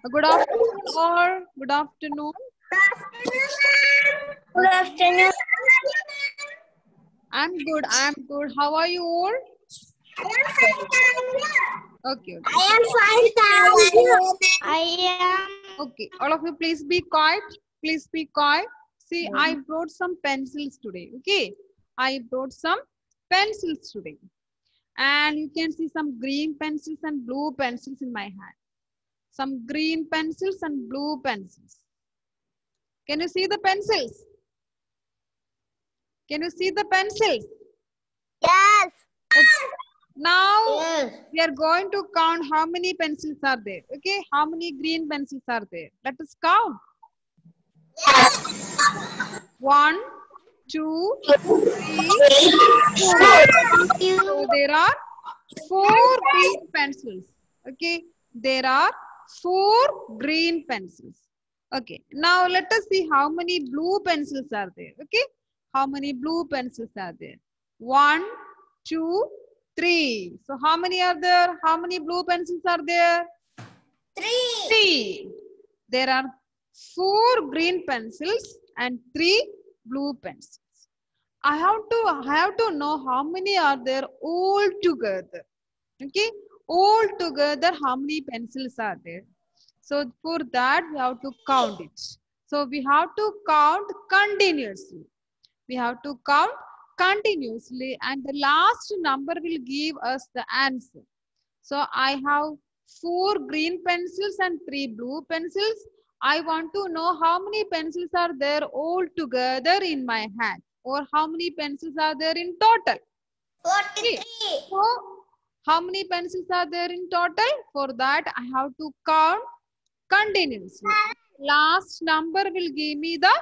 Good afternoon or good afternoon. Good afternoon. I'm good. I'm good. How are you all? Okay. Okay. I am fine, thank you. I am. Okay. All of you, please be quiet. Please be quiet. See, I brought some pencils today. Okay. I brought some pencils today. And you can see some green pencils and blue pencils in my hand. Some green pencils and blue pencils. Can you see the pencils? Can you see the pencils? Yes. Okay. Now Yes. we are going to count how many pencils are there. Okay, how many green pencils are there? Let us count. 1, 2, 3, 4. So there are 4 green pencils. Okay, there are 4 green pencils. Okay, now let us see how many blue pencils are there. Okay, how many blue pencils are there? 1, 2, 3. So how many are there? How many blue pencils are there? 3. There are 4 green pencils and 3 blue pencils. I have to know how many are there all together. Okay, all together how many pencils are there? So for that we have to count it. So we have to count continuously. We have to count continuously and the last number will give us the answer. So I have 4 green pencils and 3 blue pencils. I want to know how many pencils are there all together in my hand or how many pencils are there in total. 43. So how many pencils are there in total? For that I have to count continuously. Last number will give me the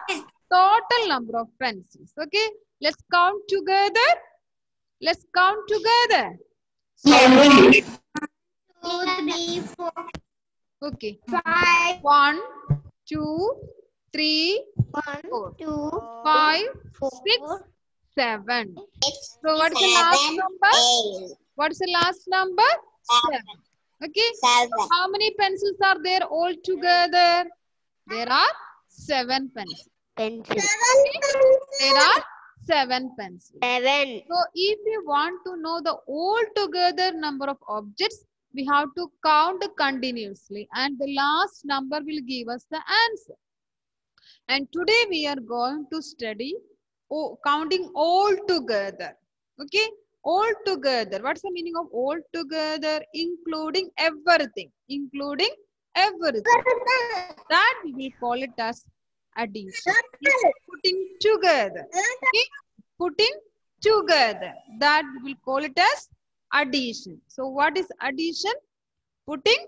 total number of pencils. Okay, let's count together. Let's count together. 2, 3, 4, Okay. 5. 1, 2, 3, 1, 4, 2, 5, 4, 6, 7. 6, So what is the last number? 8, What is the last number? 7. Okay. 7. How many pencils are there all together? There are 7 pencils. Pencil. There are 7 pencils. 7. So if we want to know the altogether number of objects, we have to count continuously and the last number will give us the answer. And today we are going to study counting all together. Okay, all together. What's the meaning of all together? Including everything. Including everything. That we will call it as addition. Putting together. Okay, putting together. That we will call it as addition. So what is addition? Putting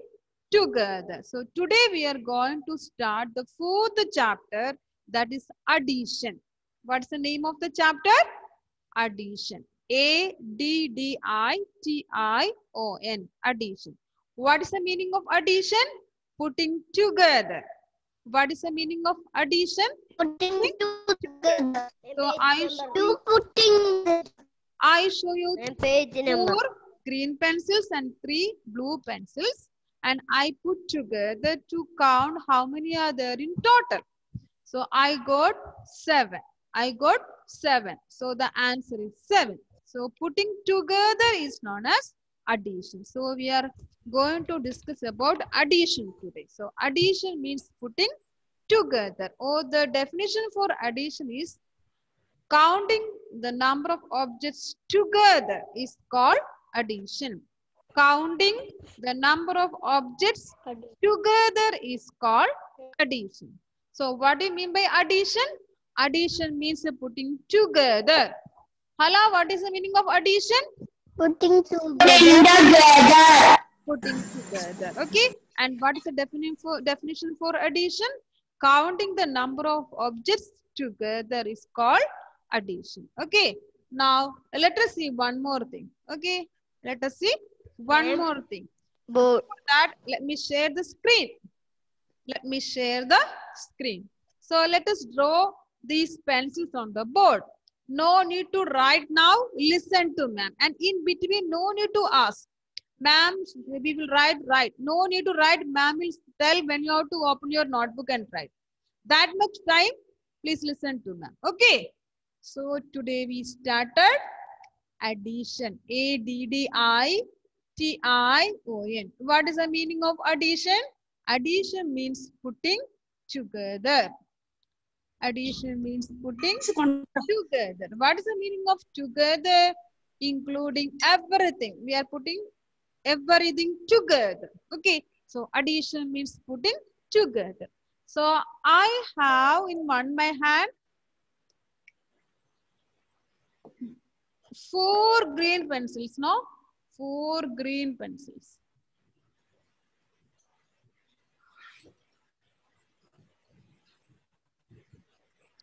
together. So today we are going to start the 4th chapter, that is addition. What's the name of the chapter? Addition. A-D-D-I-T-I-O-N. Addition. What is the meaning of addition? Putting together. What is the meaning of addition? Putting together. So I show you Page number. 4 green pencils and 3 blue pencils. And I put together to count how many are there in total. So I got 7. I got 7. So the answer is 7. So putting together is known as addition. So we are going to discuss about addition today. So addition means putting together, or the definition for addition is counting the number of objects together is called addition. Counting the number of objects together is called addition. So what do you mean by addition? Addition means putting together. Hala, what is the meaning of addition? Putting together. Putting together. Okay. And what is the definition for addition? Counting the number of objects together is called addition. Okay. Now let us see one more thing. Okay. Let us see one more thing. For that, let me share the screen. Let me share the screen. So let us draw these pencils on the board. No need to write now. Listen to ma'am. And in between, no need to ask. Ma'am, we will write. No need to write. Ma'am will tell when you have to open your notebook and write. That much time, please listen to ma'am. Okay. So today we started addition. ADDITION. What is the meaning of addition? Addition means putting together. Addition means putting together. What is the meaning of together? Including everything. We are putting everything together. Okay. So addition means putting together. So I have in my hand 4 green pencils. No? 4 green pencils.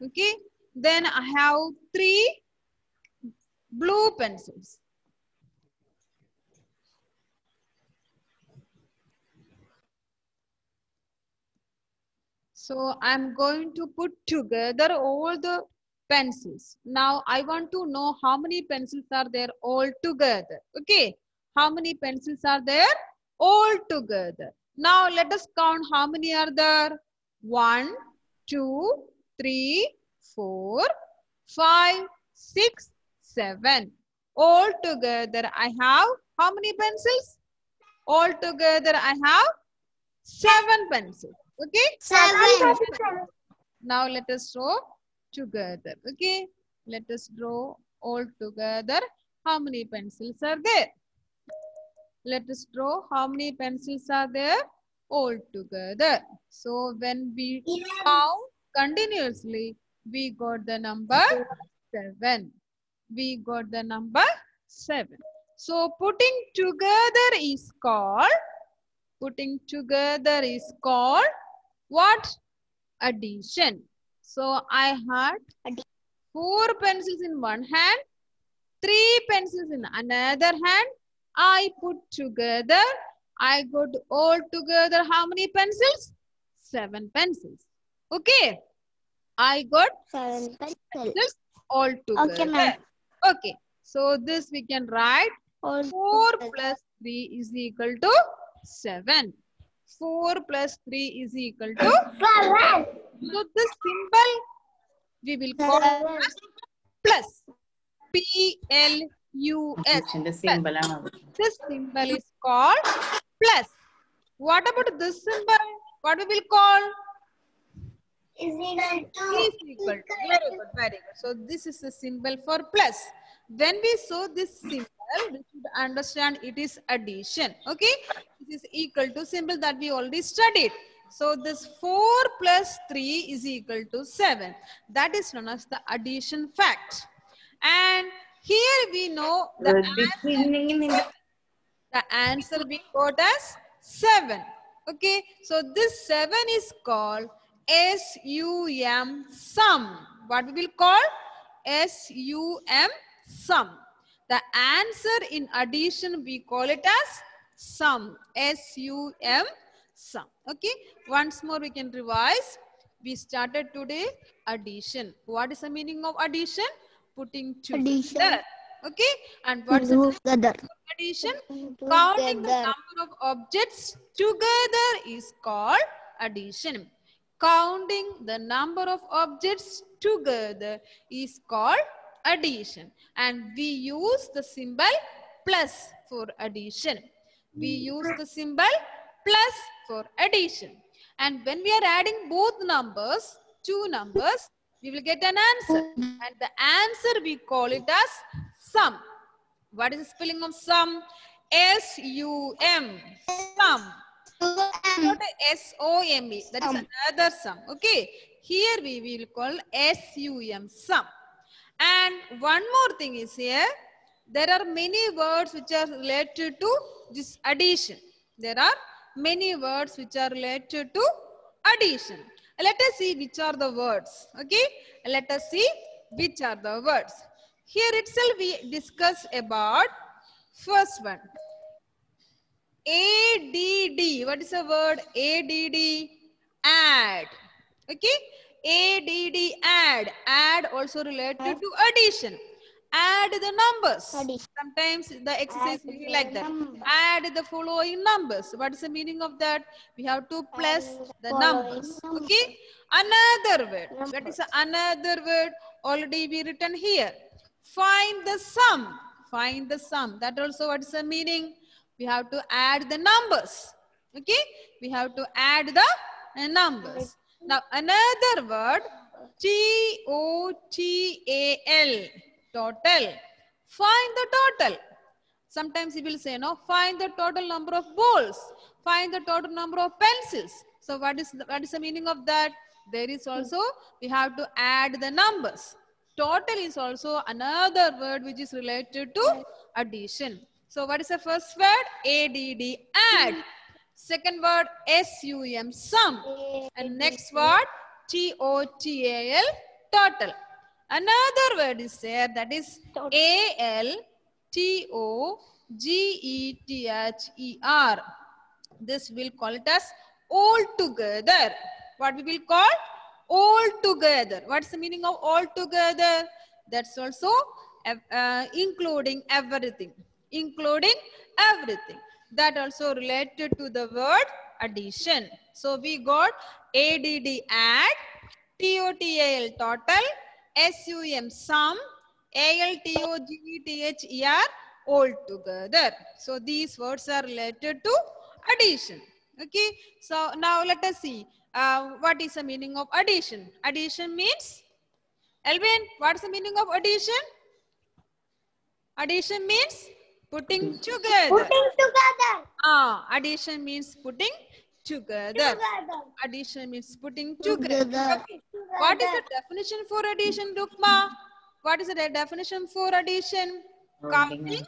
Okay. Then I have 3 blue pencils. So I'm going to put together all the pencils. Now I want to know how many pencils are there all together. Okay. How many pencils are there all together? Now let us count how many are there. 1, 2, 3, 4, 5, 6, 7. All together I have how many pencils? All together I have 7 pencils. Okay. 7. Now let us draw together. Okay. Let us draw all together. How many pencils are there? Let us draw how many pencils are there all together. So when we count continuously, we got the number 7. We got the number 7. So putting together is called what? Addition. So I had 4 pencils in one hand, 3 pencils in another hand. I put together. I got all together how many pencils? 7 pencils. Okay. I got 7 pencils all together. Okay, ma'am. Okay. So this we can write 4 plus 3 is equal to 7. 4 plus 3 is equal to 7. So this symbol we will call as plus. P-L-U-S. This symbol is called plus. What about this symbol? What we will call? Is equal to. Is equal to. Very good, very good. So this is the symbol for plus. When we saw this symbol, we should understand it is addition. Okay, this is equal to symbol that we already studied. So this 4 plus 3 is equal to 7. That is known as the addition fact. And here we know the answer we got as 7. Okay, so this 7 is called SUM sum. What we will call? SUM sum. The answer in addition we call it as sum. SUM sum. Okay, once more we can revise. We started today addition. What is the meaning of addition? Putting together. Okay, and what's the addition? Counting the number of objects together is called addition. Counting the number of objects together is called addition. And we use the symbol plus for addition. We use the symbol plus for addition. And when we are adding both numbers, 2 numbers, we will get an answer. And the answer we call it as sum. What is the spelling of sum? S-U-M. Sum. Not S-O-M-E. That is another sum. Okay. Here we will call S-U-M. Sum. And one more thing is here. There are many words which are related to this addition. There are many words which are related to addition. Let us see which are the words. Okay. Let us see which are the words. Here itself we discuss about first one. ADD. What is the word? ADD. Add. Okay. ADD. Add. Add also related to addition. add the numbers. Addition. Sometimes the exercise will be like that. Number. Add the following numbers. What is the meaning of that? We have to plus the numbers. Okay. Another word. That is another word already be written here. Find the sum. Find the sum. That also what is the meaning? We have to add the numbers. Okay. We have to add the numbers. Now another word. Total. Total. Find the total. Sometimes he will say, no, find the total number of balls. Find the total number of pencils. So what is the meaning of that? There is also, we have to add the numbers. Total is also another word which is related to addition. So what is the first word? ADD, add. Second word, SUM, sum. And next word, TOTAL, total. Another word is there, that is ALTOGETHER. This we'll call it as all together. What we will call? All together. What's the meaning of all together? That's also including everything. Including everything. That also related to the word addition. So we got ADD, add, TOTAL, total, SUM, sum, ALTOGETHER, all together. So these words are related to addition. Okay. So now let us see what is the meaning of addition. Addition means, Elvin, what's the meaning of addition? Addition means putting together. Putting together. Addition means putting together. Addition means putting together. Together. Okay. What is the definition for addition, Rukma? What is the definition for addition? Counting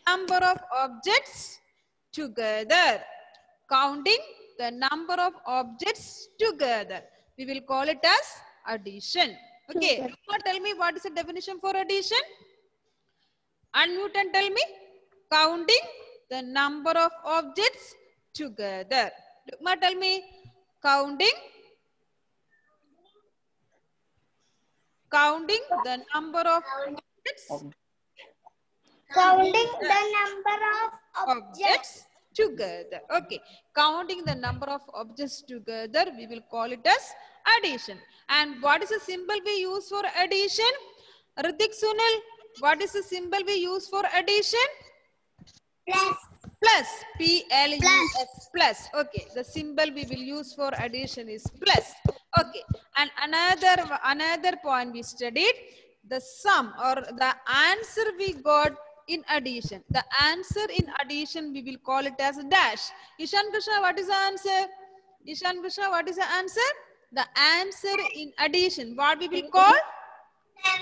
number of objects together. Counting the number of objects together. We will call it as addition. Okay. Rukma, tell me what is the definition for addition? Unmute and tell me. Counting the number of objects together. Rukma, tell me. Counting the number of objects. Counting the number of objects together. Okay. Counting the number of objects together, we will call it as addition. And what is the symbol we use for addition? Ritik, Sunil, what is the symbol we use for addition? Plus. Plus. P-L-U-S. Plus. Okay. The symbol we will use for addition is plus. Okay. And another point we studied, the sum or the answer we got in addition. The answer in addition, we will call it as a dash. Ishan Krishna, what is the answer? Ishan Krishna, what is the answer? The answer in addition, what we will call?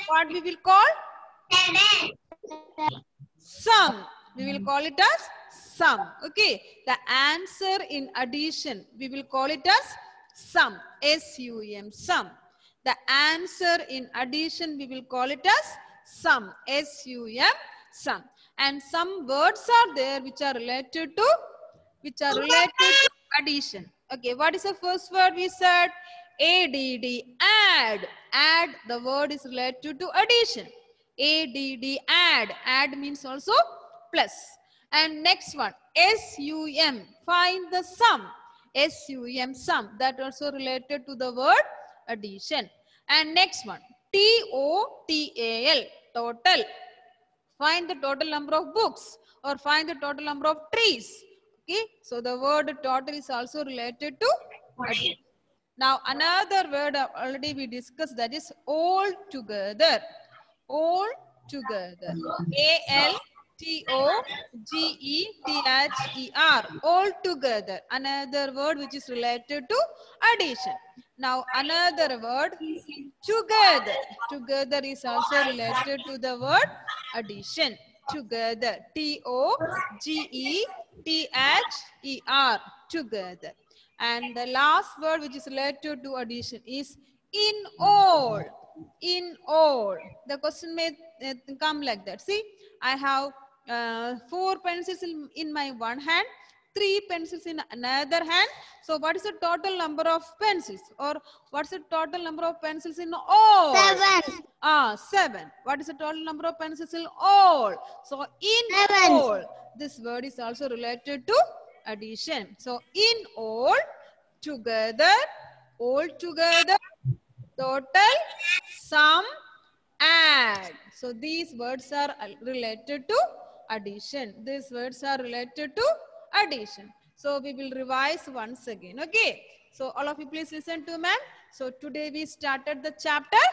What we will call? Sum. We will call it as sum. Okay. The answer in addition, we will call it as sum. S-U-M, sum. The answer in addition, we will call it as sum. S-U-M, sum. And some words are there which are related to addition. Okay. What is the first word we said? ADD, add. Add, the word is related to addition. ADD, add. Add means also plus. And next one, SUM, find the sum. SUM, sum, that also related to the word addition. And next one, TOTAL, total. Find the total number of books or find the total number of trees. Okay, so the word total is also related to addition. Now another word already we discussed, that is all together. All together. ALTOGETHER. All together. Another word which is related to addition. Now another word, together. Together is also related to the word addition. Together. TOGETHER. Together. And the last word which is related to addition is in all. In all. The question may come like that. See, I have 4 pencils in my one hand, 3 pencils in another hand. So what is the total number of pencils? Or what's the total number of pencils in all? 7. 7. What is the total number of pencils in all? So in 7. all, this word is also related to addition. So in all, together, all together, total, sum, add. So these words are related to addition. These words are related to addition. So we will revise once again. Okay. So all of you please listen to ma'am. So today we started the chapter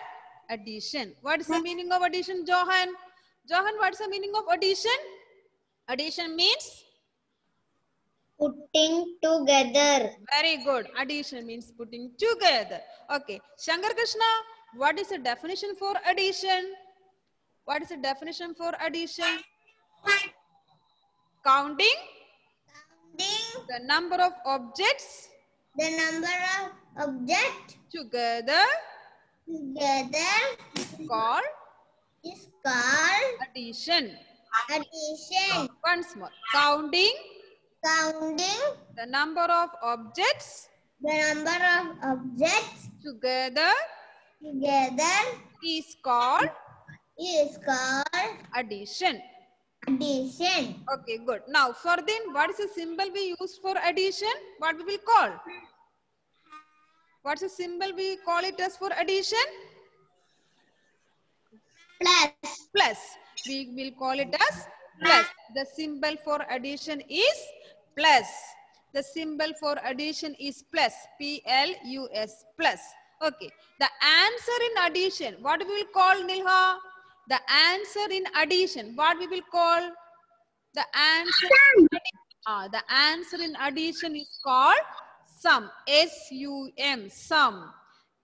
addition. What is the meaning of addition, Johan? Johan, what is the meaning of addition? Addition means? Putting together. Very good. Addition means putting together. Okay. Shankar Krishna, what is the definition for addition? What is the definition for addition? Counting the number of objects The number of objects together called is called addition. addition. Once more. Counting Counting the number of objects the number of objects together is called is called addition. addition. Okay, good. Now, further, what is the symbol we use for addition? What we will call? What's the symbol we call it as for addition? Plus. Plus. We will call it as plus. The symbol for addition is plus. The symbol for addition is plus. P-L-U-S. Plus. Okay. The answer in addition. What we will call, Nilha? The answer in addition. What we will call? The answer. The answer in addition is called sum. S-U-M. Sum.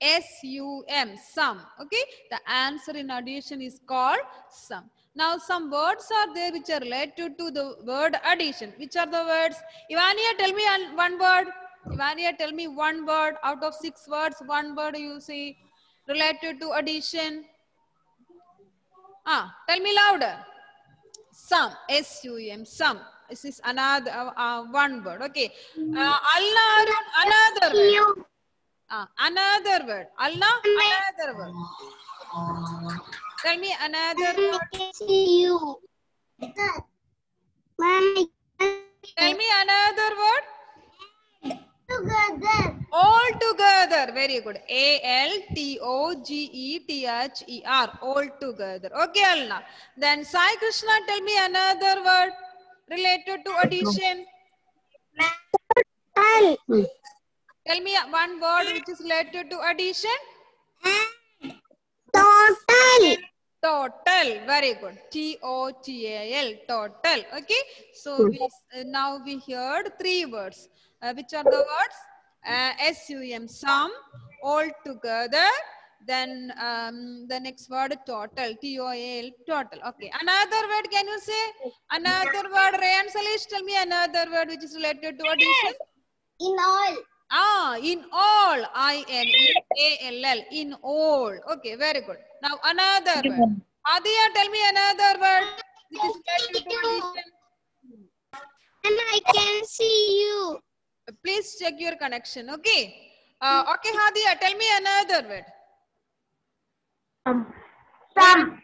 S-U-M. Sum. Okay. The answer in addition is called sum. Now some words are there which are related to the word addition. Which are the words? Ivania, tell me one word. Ivania, tell me one word out of 6 words. One word you see related to addition. Tell me louder. Sum. S-U-M. Sum. This is another one word. Okay. Alna Arun, another word. Another word. Alna, another word. Tell me another word. You. Tell me another word. Together. All together. Very good. A-L-T-O-G-E-T-H-E-R. All together. Okay, Alna. Then Sai Krishna, tell me another word related to addition. Tell me one word which is related to addition. Total. Total. Very good. T-O-T-A-L. Total. Okay. So now we heard 3 words. Which are the words? S-U-M. Sum. All together. Then the next word total. T-O-A-L. Total. Okay. Another word can you say? Another word. Rayan Salish, tell me another word which is related to addition. In all. In all. I-N-E-A-L-L. In all. Okay. Very good. Now another word. Adhiya, tell me another word which is related to addition. And I can see you. Please check your connection. Okay. Okay, Hadiya, tell me another word. Sum.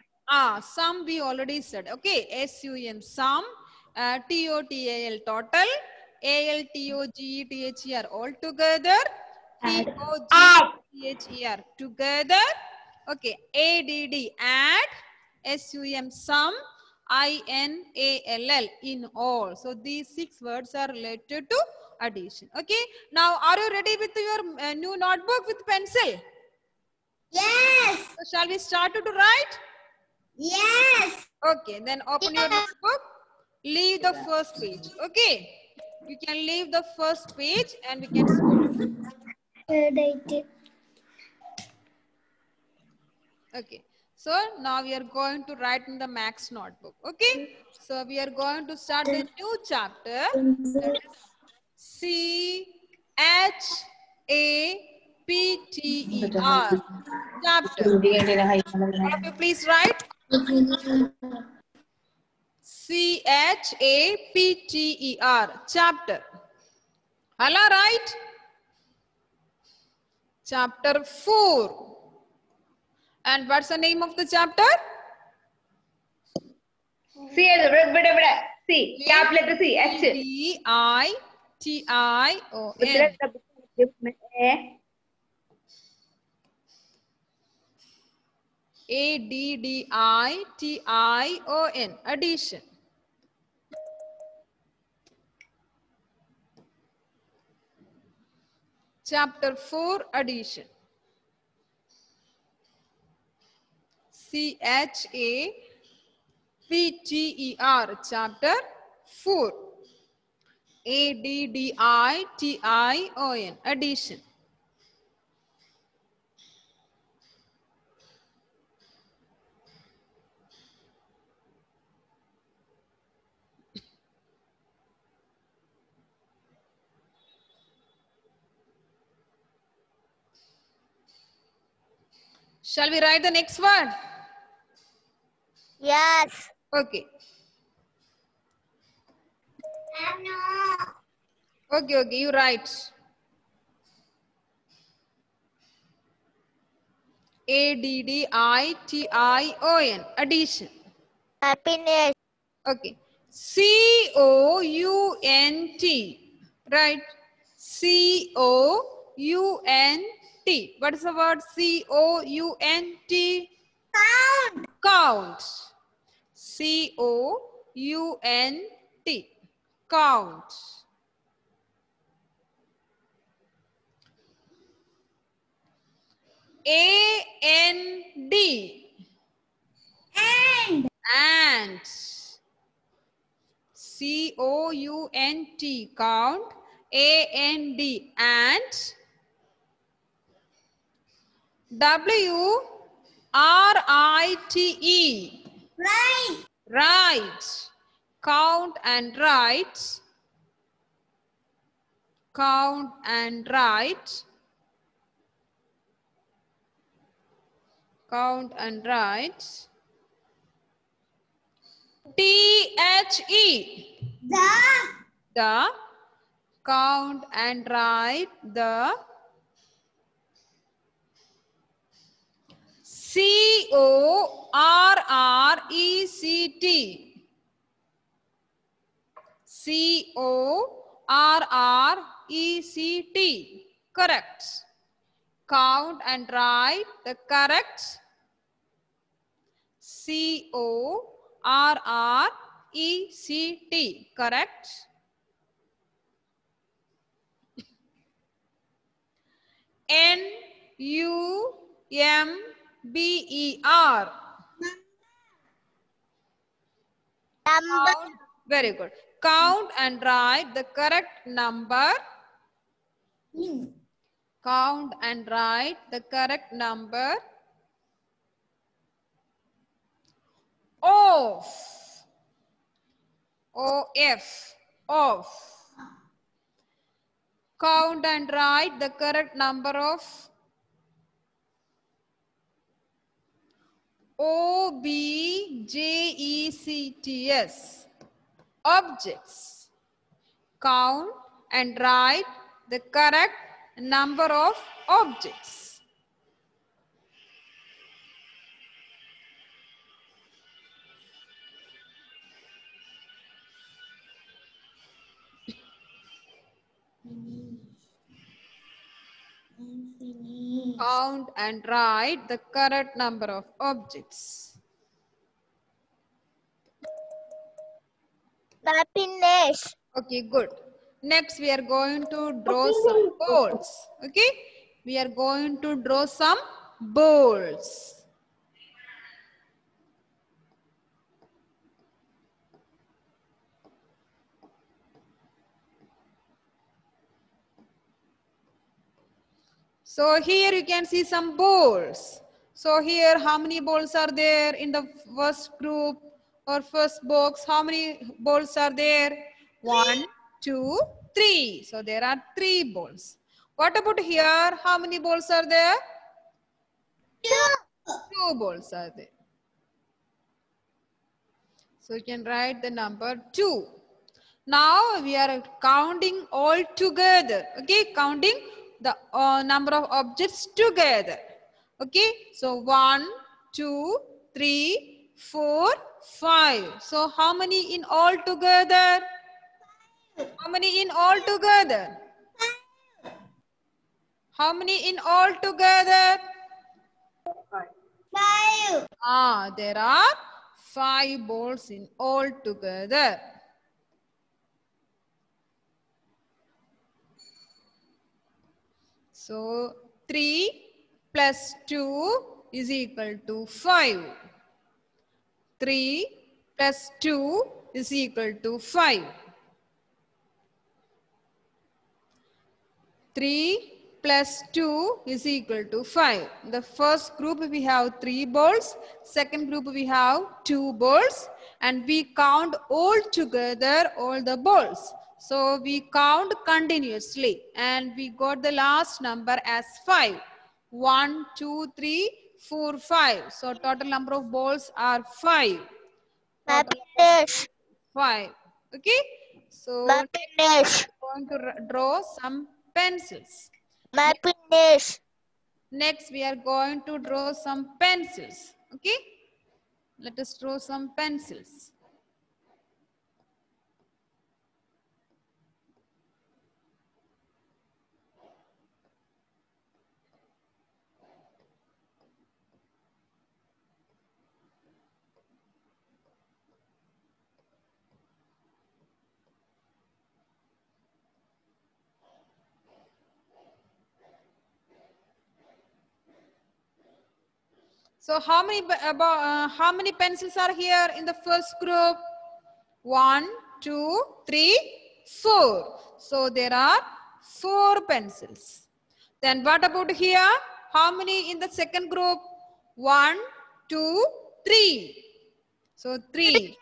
Sum we already said. Okay. S-U-M. Sum. T-O-T-A-L. Total. A-L-T-O-G-E-T-H-E-R. All together. T-O-G-E-T-H-E-R. Together. Okay. A-D-D. Add. S-U-M. Sum. I-N-A-L-L. In all. So these 6 words are related to addition. Okay. Now are you ready with your new notebook with pencil? Yes. So shall we start to write? Yes. Okay. Then open your notebook. Leave the first page. Okay. You can leave the first page and we can start. Okay. So now we are going to write in the Max notebook. Okay. So we are going to start the new chapter. C-H-A-P-T-E-R. Chapter. All of you please write. C-H-A-P-T-E-R, chapter. Allah, right? Chapter 4. And what's the name of the chapter? C. C. Cap letter C. H. A-D-D-I-T-I-O-N. A-D-D-I-T-I-O-N. Addition. Chapter 4, addition. C-H-A-P-T-E-R, chapter 4. A-D-D-I-T-I-O-N, addition. Shall we write the next word? Yes. Okay. No. Okay, you write. A-D-D-I-T-I-O-N, addition. Happiness. Okay. C-O-U-N-T, right? C-O-U-N-T. What is the word C-O-U-N-T? Count. Count. C-O-U-N-T. Count. A-N-D. And. C-O-U-N-T. Count. A-N-D. And. W-R-I-T-E. Right. Right. Count and write. Count and write. Count and write. T-H-E. The. Count and write the. C-O-R-R-E-C-T. C-O-R-R-E-C-T. Correct. Count and write the correct. C-O-R-R-E-C-T. Correct. N-U-M-B-E-R. Number. Count. Very good. Count and write the correct number. Count and write the correct number of. O-F. Of. Count and write the correct number of O-B-J-E-C-T-S. Objects. Count and write the correct number of objects. Count and write the correct number of objects. Happiness. Okay, good. Next, we are going to draw some balls. Okay, we are going to draw some balls. So here you can see some balls. So here, how many balls are there in the first group or first box? How many balls are there? 1, 2, 3. So there are 3 balls. What about here? How many balls are there? 2 balls are there. So you can write the number 2. Now we are counting all together. Okay, counting the number of objects together. Okay, so 1, 2, 3, 4, 5. So how many in all together? How many in all together? How many in all together? 5. There are 5 balls in all together. So 3 plus 2 is equal to 5. 3 plus 2 is equal to 5. 3 plus 2 is equal to 5. In the first group we have 3 balls. Second group we have 2 balls. And we count all together all the balls. So we count continuously. And we got the last number as 5. 1, 2, 3, 4, 5. So total number of balls are 5. Total Happiness. 5. Okay. So Happiness. I'm going to draw some pencils. Happiness. Next, we are going to draw some pencils. Okay. Let us draw some pencils. So how many pencils are here in the first group? 1, 2, 3, 4. So there are 4 pencils. Then what about here? How many in the second group? 1, 2, 3. So 3.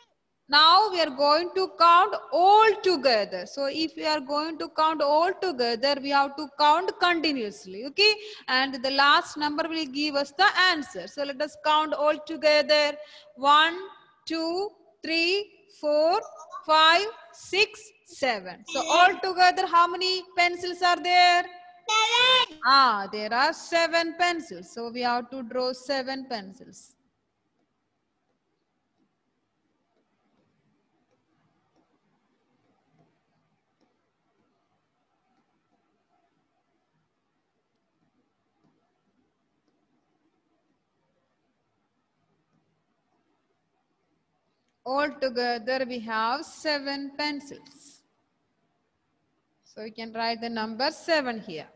Now we are going to count all together. So if we are going to count all together, we have to count continuously. Okay. And the last number will give us the answer. So let us count all together. 1, 2, 3, 4, 5, 6, 7. So all together, how many pencils are there? 7. There are 7 pencils. So we have to draw 7 pencils. All together we have 7 pencils. So you can write the number 7 here.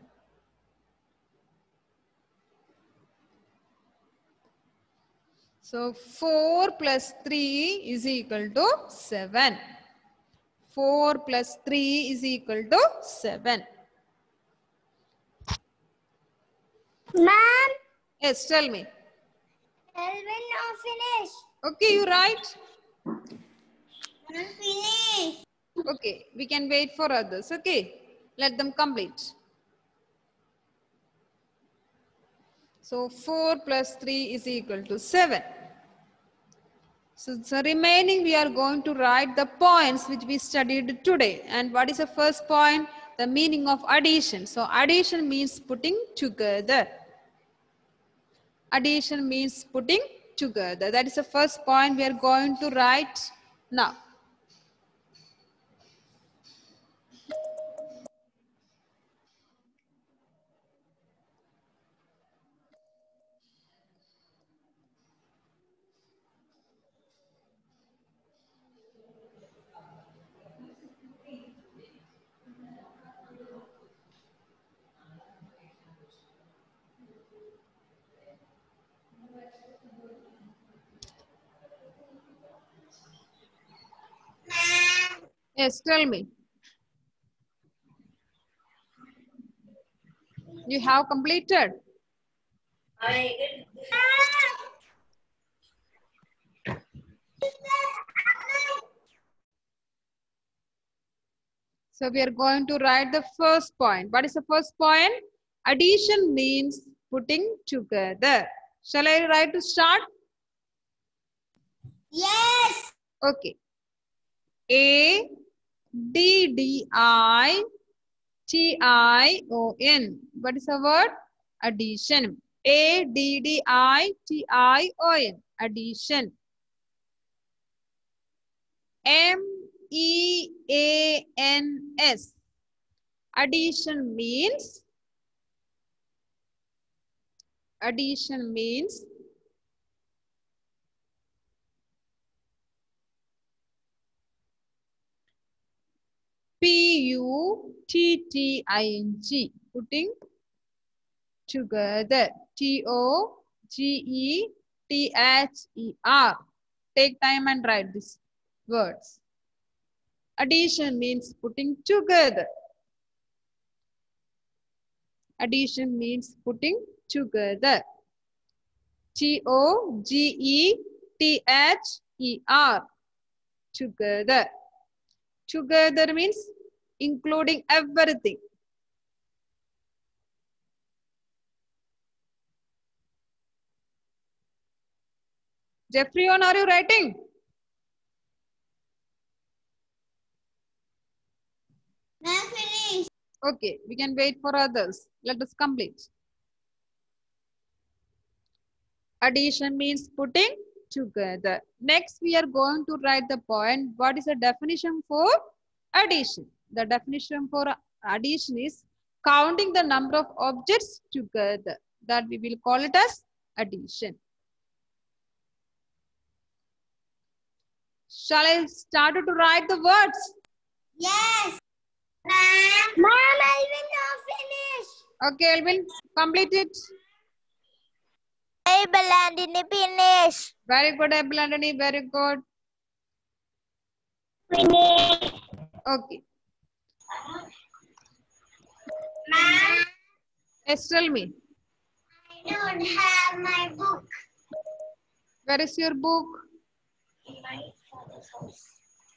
So 4 plus 3 is equal to 7. 4 plus 3 is equal to 7. Ma'am, Yes, tell me. Elvin now finish. Okay, you write. Finish. Okay, we can wait for others. Okay, let them complete. So 4 plus 3 is equal to 7. So remaining we are going to write the points which we studied today. And what is the first point? The meaning of addition. So addition means putting together. Addition means putting together. That is the first point we are going to write now. Yes, tell me. You have completed? So we are going to write the first point. What is the first point? Addition means putting together. Shall I write to start? Yes. Okay. ADDITION. What is the word? Addition. ADDITION. Addition. MEANS. Addition means PUTTING, putting together. TOGETHER. Take time and write these words. Addition means putting together. Addition means putting together. TOGETHER. Together. Together means including everything. Jeffrey, are you writing? Ma'am, finish. Okay, we can wait for others. Let us complete. Addition means putting together. Next, we are going to write the point. What is the definition for addition? The definition for addition is counting the number of objects together. That we will call it as addition. Shall I start to write the words? Yes. Ma'am. Ma'am, Alvin now finish. Okay, Alvin, complete it. Abel and finish. Very good, Abel Anthony, very good. Finish. Okay. Ma'am, Yes, tell me. I don't have my book. Where is your book? In my father's house.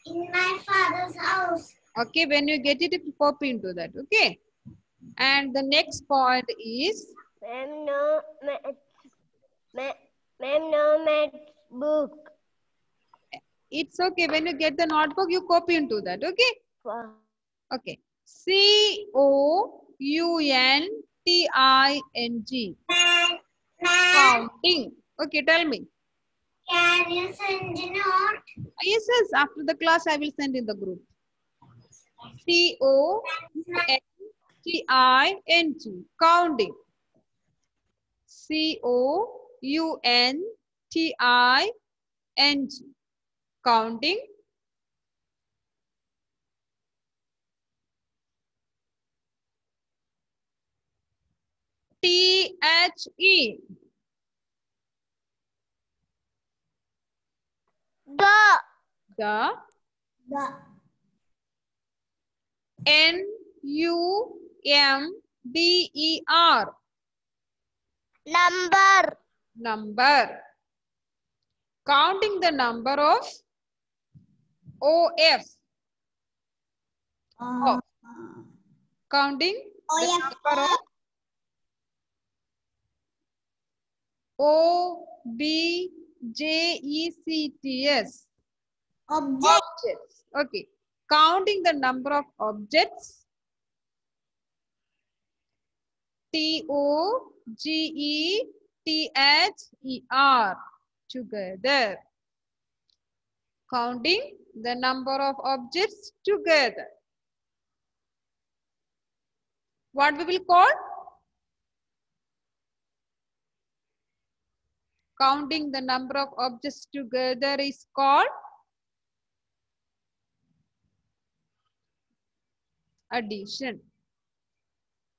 In my father's house. Okay, when you get it, copy into that. Okay. And the next point is Ma'am, no math book. it's okay. When you get the notebook, you copy into that. Okay. Okay. COUNTING. Counting. Okay, tell me. Can you send a note? Yes, yes. After the class, I will send in the group. COUNTING. Counting. COUNTING. Counting. THE. The. The. NUMBER. Number. Number. Counting the number of OF. Counting the number of OBJECTS. Objects. Okay. Counting the number of objects. TOGETHER. Together. Counting the number of objects together. What we will call? Counting the number of objects together is called addition.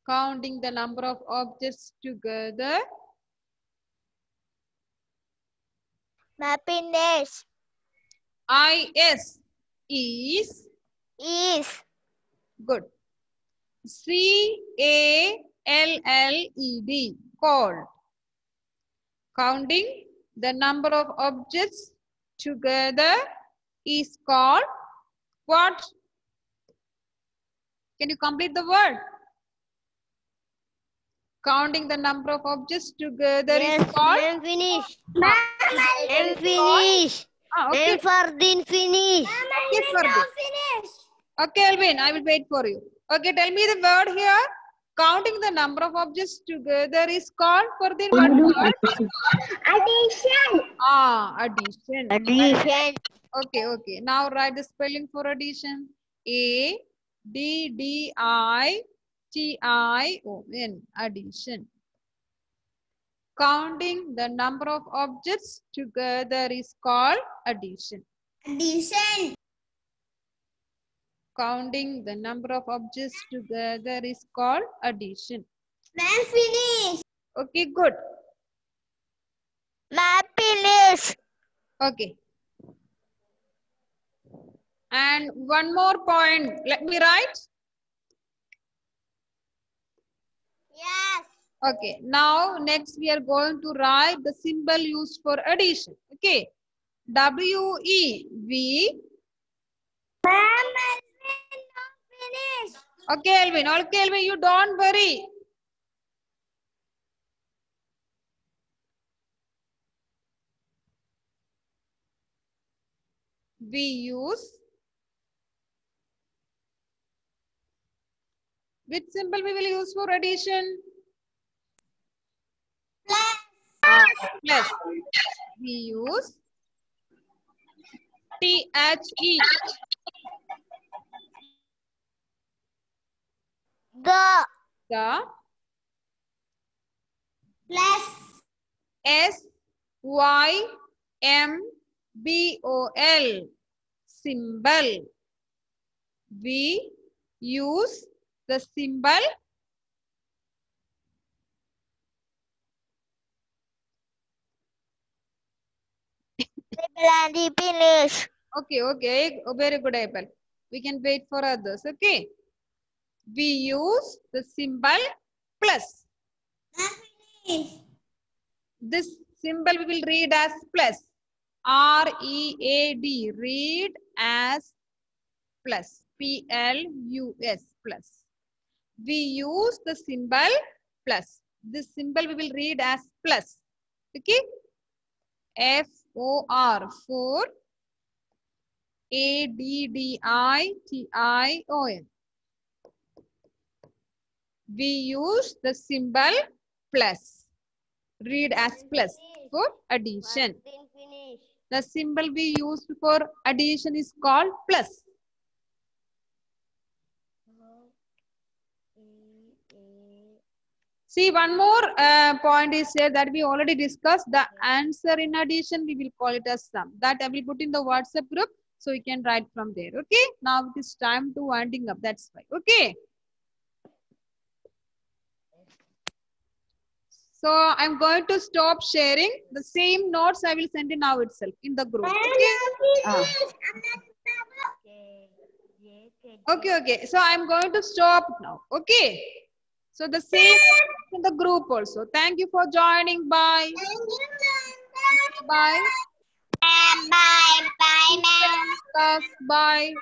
Counting the number of objects together. Happiness. IS. Is. Good. CALLED. Called. Counting the number of objects together is called what? Can you complete the word? Counting the number of objects together is called? I'm finished. I'm finished. Okay. For the finish. Okay, for this. Finish. Okay, Alvin, I will wait for you. Okay, tell me the word here. Counting the number of objects together is called for the what word? Addition. Addition. Addition. Okay, okay. Now write the spelling for addition. A-D-D-I-T-I-O-N. Addition. Counting the number of objects together is called addition. Addition. Counting the number of objects together is called addition. Ma'am, finish. Okay, good. Ma'am, finish. Okay. And one more point. Let me write. Yes. Okay. Now, next we are going to write the symbol used for addition. Okay. W-E-V. Ma'am, Alvin, not finish. Okay, Alvin. Okay, Alvin, you don't worry. We use. Which symbol we will use for addition? Plus. Plus. We use T-H-E. The. The Plus. S-Y-M-B-O-L. Symbol. We use the symbol Finish. okay, okay, very good, Apple. We can wait for others, okay? We use the symbol plus. Finish. This symbol we will read as plus. R-E-A-D, read as plus. P-L-U-S, plus. We use the symbol plus. This symbol we will read as plus. Okay? F-O-R, 4. A-D-D-I-T-I-O-N. We use the symbol plus. Read as plus for addition. The symbol we use for addition is called plus. See, one more point is here that we already discussed. The answer in addition, we will call it as sum. That I will put in the WhatsApp group so you can write from there. Okay. Now it is time to winding up. That's why. Okay. So I'm going to stop sharing. The same notes I will send in now itself in the group. Okay. Okay. So I'm going to stop now. Okay. So the same in the group also. Thank you for joining. Bye. Bye. Bye, bye, ma'am. Bye.